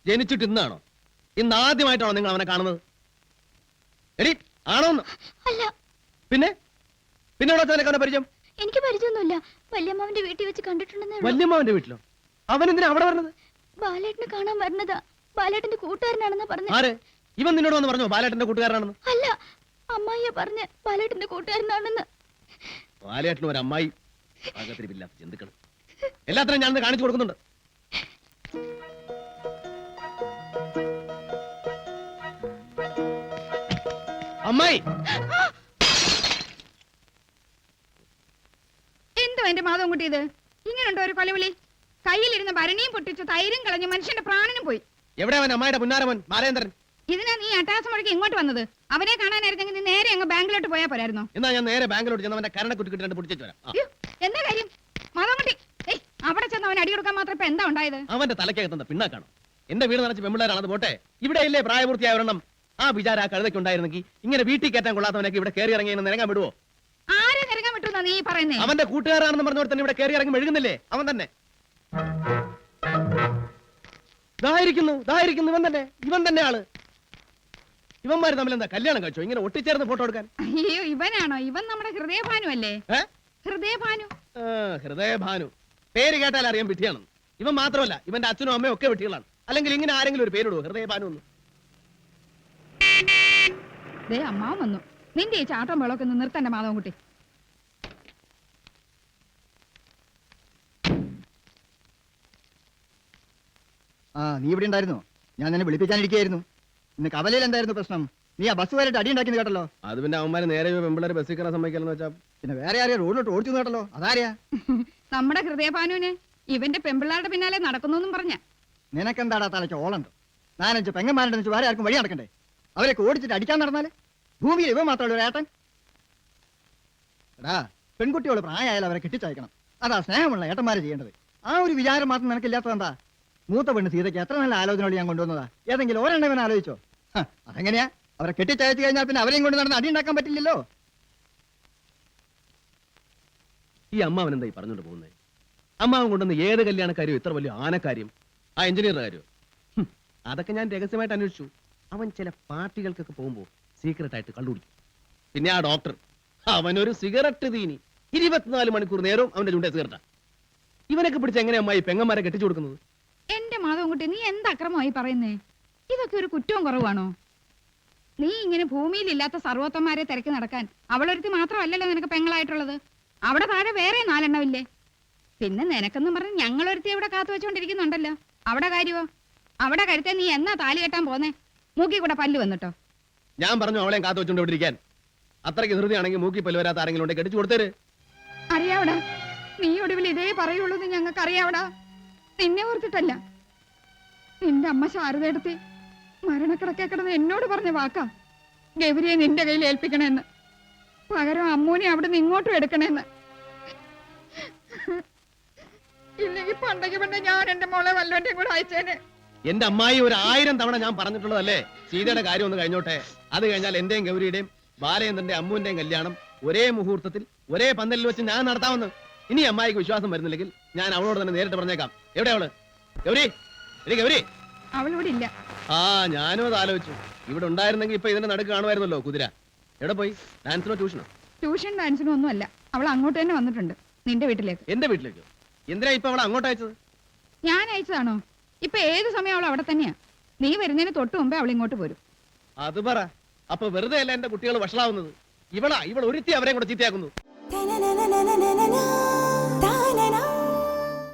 ജനിച്ചിട്ട് ഇന്നാണോ? ഇന്ന് ആദ്യമായിട്ടാണോ നിങ്ങൾ അവനെ കാണുന്നത്? എടി ആണോന്ന്? അല്ല. പിന്നെ പിന്നെ അവനെ പരിചയം? എനിക്ക് പരിചയമൊന്നുമില്ല. വല്യമ്മാവന്റെ വീട്ടിൽ വെച്ച് കണ്ടിട്ടുണ്ടെന്നേ ഉള്ളൂ. വല്യമ്മാവന്റെ വീട്ടിലോ? അവൻ എന്തിനാ അവിടെ വരുന്നത്? ബാലേട്ടനെ കാണാൻ വരുന്നതാ. ബാലേട്ടന്റെ കൂട്ടുകാരനാണെന്ന് പറഞ്ഞു. ആര്? ഇവൻ നിന്നോട് വന്ന് പറഞ്ഞോ ബാലേട്ടന്റെ കൂട്ടുകാരനാണെന്ന്? അല്ല, അമ്മായിയെ പറഞ്ഞ് ബാലേട്ടന്റെ കൂട്ടുകാരനാണെന്ന്. ബാലേട്ടന് ഒരു അമ്മായി പാകത്തിരിപ്പില്ലാത്ത ജന്തുക്കൾ. എല്ലാത്തിനും ഞാൻ കാണിച്ചു കൊടുക്കുന്നുണ്ട്. അമ്മായി എന്തോ എന്റെ മാധവൻ കുട്ടി ഇത് ഇങ്ങനെയുണ്ടോ ഒരു കൊലവിളി? കയ്യിലിരുന്ന ഭരണിയും പൊട്ടിച്ച് തൈരും കളഞ്ഞ് മനുഷ്യന്റെ പ്രാണനും പോയി. എവിടെ അവൻ? അമ്മായിയുടെ പുന്നാരമൻ ബാലേന്ദ്രൻ. ഇതിനാ നീ അട്ടാസം മുഴക്കി ഇങ്ങോട്ട് വന്നത്? അവനെ കാണാനായിരുന്നെങ്കിൽ നീ നേരെ അങ്ങ് ബാങ്കിലോട്ട് പോയാ പോരായിരുന്നോ? എന്നാ ഞാൻ നേരെ ബാങ്കിലോട്ട് ചെന്ന് അവന്റെ കരണ കുറ്റിക്കിട്ട് പൊട്ടിച്ചു വരാം. എന്താ കാര്യം മാധവൻ കുട്ടി? അവിടെ ചെന്ന് അവൻ അടി കൊടുക്കാൻ മാത്രം ഇപ്പൊ എന്താ ഉണ്ടായത്? അവന്റെ തലക്കകത്തുന്ന പിണ്ണാക്കാണോ? എന്റെ വീട് നിറച്ച് പെമ്പിള്ളേരാണത് പോട്ടെ, ഇവിടെ ഇല്ലേ പ്രായപൂർത്തിയായ ഒരെണ്ണം. ആ വിചാരം ആ കഴുതയ്ക്കുണ്ടായിരുന്നെങ്കിൽ ഇങ്ങനെ വീട്ടിൽ കയറ്റാൻ കൊള്ളാത്തവനൊക്കെ ഇവിടെ കയറി ഇറങ്ങി നിരങ്ങാൻ വിടുവോ? ആരെ നിരങ്ങാൻ വിട്ടുന്നാ നീ പറയുന്നേ? അവന്റെ കൂട്ടുകാരാണെന്ന് പറഞ്ഞോട് തന്നെ ഇവിടെ കയറി ഇറങ്ങി മെഴുകുന്നില്ലേ അവൻ തന്നെ. ഇതായിരിക്കുന്നു ഇവൻ തന്നെ ആള്. ഇവന്മാര് തമ്മിൽ എന്താ കല്യാണം കഴിച്ചോ ഇങ്ങനെ ഒട്ടിച്ചേർന്ന് ഫോട്ടോ എടുക്കാൻ? അയ്യോ, ഇവനാണോ? ഇവൻ നമ്മുടെ ഹൃദയഭാനു അല്ലേ? ഹൃദയഭാനു. ഹൃദയഭാനു പേര് കേട്ടാൽ അറിയാൻ വിട്ടിയാണെന്ന്. ഇവൻ മാത്രമല്ല, ഇവന്റെ അച്ഛനും അമ്മയും ഒക്കെ വിട്ടികളാണ്. അല്ലെങ്കിൽ ഇങ്ങനെ ആരെങ്കിലും ഒരു പേരിടുവോ ഹൃദയഭാനു എന്ന്? അമ്മാവൻ വന്നു. നിന്റെ ഈ ചാട്ടം വെള്ളമൊക്കെ ഒന്ന് നിർത്തണ്ട മാധവൻ കുട്ടി. നീ ഇവിടെ ഉണ്ടായിരുന്നോ? ഞാൻ നിന്നെ വിളിപ്പിക്കാനിരിക്കുകയായിരുന്നു. ഇന്ന് കവലയിൽ എന്തായിരുന്നു പ്രശ്നം? നീ ആ ബസ് വരെയായിട്ട് അടി ഉണ്ടാക്കിയെന്ന് കേട്ടല്ലോ. അത് പിന്നെ അവന്മാര് നേരെ പെമ്പിള്ളേരെ ബസ്സിൽ കയറാൻ സമ്മതിക്കലെന്ന് വെച്ചാ പിന്നെ വേറെ ആരെയാ റോഡിലോട്ട് ഓടിച്ചു കേട്ടല്ലോ? അതാരെയാ? നമ്മുടെ ഹൃദയഭാനുവിന് ഇവന്റെ പെമ്പിള്ളാരുടെ പിന്നാലെ നടക്കുന്നു പറഞ്ഞ. നിനക്കെന്താടാ തലയ്ക്ക് ഓളുണ്ട്? 4-5 പെങ്ങന്മാരുടെ വെച്ച് വേറെ ആർക്കും വഴി നടക്കണ്ടേ? അവരൊക്കെ ഓടിച്ചിട്ട് അടിക്കാൻ നടന്നാല് ഭൂമിയിൽ ഇവ മാത്രമല്ല ഒരു ഏട്ടൻ. എടാ, പെൺകുട്ടിയോട് പ്രായമായാലും അവരെ കെട്ടിച്ചയക്കണം. അതാ സ്നേഹമുള്ള ഏട്ടന്മാര് ചെയ്യേണ്ടത്. ആ ഒരു വിചാരം മാത്രം നിനക്കില്ലാത്തതെന്താ? മൂത്ത പെണ്ണ് സീതയ്ക്ക് എത്ര നല്ല ആലോചനയോട് ഞാൻ കൊണ്ടുവന്നതാ. ഏതെങ്കിലും ഒരെണ്ണവൻ ആലോചിച്ചോ? അതെങ്ങനെയാ? അവരെ കെട്ടിച്ചയച്ചു കഴിഞ്ഞാൽ പിന്നെ അവരെയും കൊണ്ട് നടന്ന് അടി ഉണ്ടാക്കാൻ പറ്റില്ലല്ലോ. ഈ അമ്മാവൻ എന്താ ഈ പറഞ്ഞോണ്ട് പോകുന്നത്? അമ്മാവൻ കൊണ്ടുവന്ന് ഏത് കല്യാണക്കാരിയോ ഇത്ര വലിയ ആനക്കാര്യം? ആ എഞ്ചിനീയറുടെ കാര്യമോ? അതൊക്കെ ഞാൻ രഹസ്യമായിട്ട് അന്വേഷിച്ചു. അവൻ ചില പാർട്ടികൾക്കൊക്കെ പോകുമ്പോ സീക്രട്ട് ആയിട്ട് കണ്ടുപിടിക്കും. പിന്നെ ആ ഡോക്ടർ, അവനൊരു സിഗരറ്റ് തീനി 24 മണിക്കൂർ നേരവും അവന്റെ ചുണ്ടേ സിഗരറ്റാ. ഇവനൊക്കെ പിടിച്ച് എങ്ങനെ അമ്മായി പെങ്ങന്മാരെ കെട്ടിച്ചു കൊടുക്കുന്നത്? എന്റെ മാധവൻ കുട്ടി, നീ എന്താ അക്രമമായി പറയുന്നേ? ഇതൊക്കെ ഒരു കുറ്റവും കുറവാണോ? നീ ഇങ്ങനെ ഭൂമിയിലില്ലാത്ത സർവോത്തന്മാരെ തിരക്കി നടക്കാൻ അവളൊരുത്തി മാത്രമല്ലല്ലോ നിനക്ക് പെങ്ങളായിട്ടുള്ളത്. അവിടെ താഴെ വേറെ 4 എണ്ണമില്ലേ? പിന്നെ നിനക്കെന്നും പറഞ്ഞ് ഞങ്ങളൊരുത്തി ഇവിടെ കാത്തു വെച്ചോണ്ടിരിക്കുന്നുണ്ടല്ലോ. അവിടെ കാര്യമോ? അവിടെ കരുത്തെ നീ എന്നാ താലി കെട്ടാൻ പോന്നേ? മൂക്കി കൂടെ പല്ല് വന്നിട്ടോ? ഞാൻ പറഞ്ഞു അവളെയും കാത്തു വെച്ചോണ്ട് ഇവിടെ ഇരിക്കാൻ. അത്രയ്ക്ക് ധൃതിയാണെങ്കിൽ മൂക്കി പല്ല് വരാത്ത ആരെങ്കിലും ഉണ്ടെ കെട്ടിച്ചു കൊടുത്തേര്. അറിയാവടാ, നീ ഒടുവിൽ ഇതേ പറയുള്ളൂ എന്ന് ഞങ്ങൾക്ക് അറിയാവടാ. നിന്നെ ഓർത്തിട്ടല്ല, നിന്റെ അമ്മ ശാരദയെടുത്തി മരണക്കിടക്കെ കിടന്ന് എന്നോട് പറഞ്ഞ വാക്കാ ഗൗരിയെ നിന്റെ കയ്യിൽ ഏൽപ്പിക്കണേന്ന്. പകരം അമ്മൂനെ അവിടെ നിന്ന് ഇങ്ങോട്ടും എടുക്കണേന്ന്. ഇല്ലെങ്കിൽ പണ്ടൊക്കെ പണ്ട് ഞാൻ എന്റെ മോളെ വല്ലവന്റെയും കൂടെ അയച്ചേനെ. എന്റെ അമ്മായി 1000 തവണ ഞാൻ പറഞ്ഞിട്ടുള്ളതല്ലേ സീതയുടെ കാര്യം ഒന്ന് കഴിഞ്ഞോട്ടെ. അത് കഴിഞ്ഞാൽ എന്റെയും ഗൗരിയുടെയും ബാലേന്ദ്രന്റെ അമ്മുവിന്റെയും കല്യാണം ഒരേ മുഹൂർത്തത്തിൽ ഒരേ പന്തലിൽ വെച്ച് ഞാൻ നടത്താമെന്ന്. ഇനി അമ്മായിക്ക് വിശ്വാസം വരുന്നില്ലെങ്കിൽ ഞാൻ അവളോട് തന്നെ നേരിട്ട് പറഞ്ഞേക്കാം. എവിടെ അവള്? ഗൗരി, ഗൗരി. അവളിവിടെ ഇല്ല. ഞാനും അത് ആലോചിച്ചു. ഇവിടെ ഉണ്ടായിരുന്നെങ്കിൽ ഇപ്പൊ ഇതിന്റെ നടുക്ക് കാണുമായിരുന്നല്ലോ കുതിര. എവിടെ പോയി? ഡാൻസിനോ ട്യൂഷനോ? ട്യൂഷൻ ഡാൻസിനോ ഒന്നും അല്ല, അവൾ അങ്ങോട്ട് തന്നെ വന്നിട്ടുണ്ട്, നിന്റെ വീട്ടിലേക്ക്. എന്റെ വീട്ടിലേക്കോ? എന്തിനാ ഇപ്പൊ അവളെ അങ്ങോട്ട് അയച്ചത്? ഞാൻ അയച്ചതാണോ? ഇപ്പൊ ഏത് സമയം അവൾ അവിടെ തന്നെയാ. നീ വരുന്നതിന് തൊട്ട് മുമ്പേ അവൾ ഇങ്ങോട്ട് പോരും. അത് പറ. അപ്പൊ വെറുതെ അല്ല എന്റെ കുട്ടികൾ വഷളാവുന്നത്. ഇവൾ ഒരുത്തി അവരെയും കൂടെ ചീത്തയാക്കുന്നു.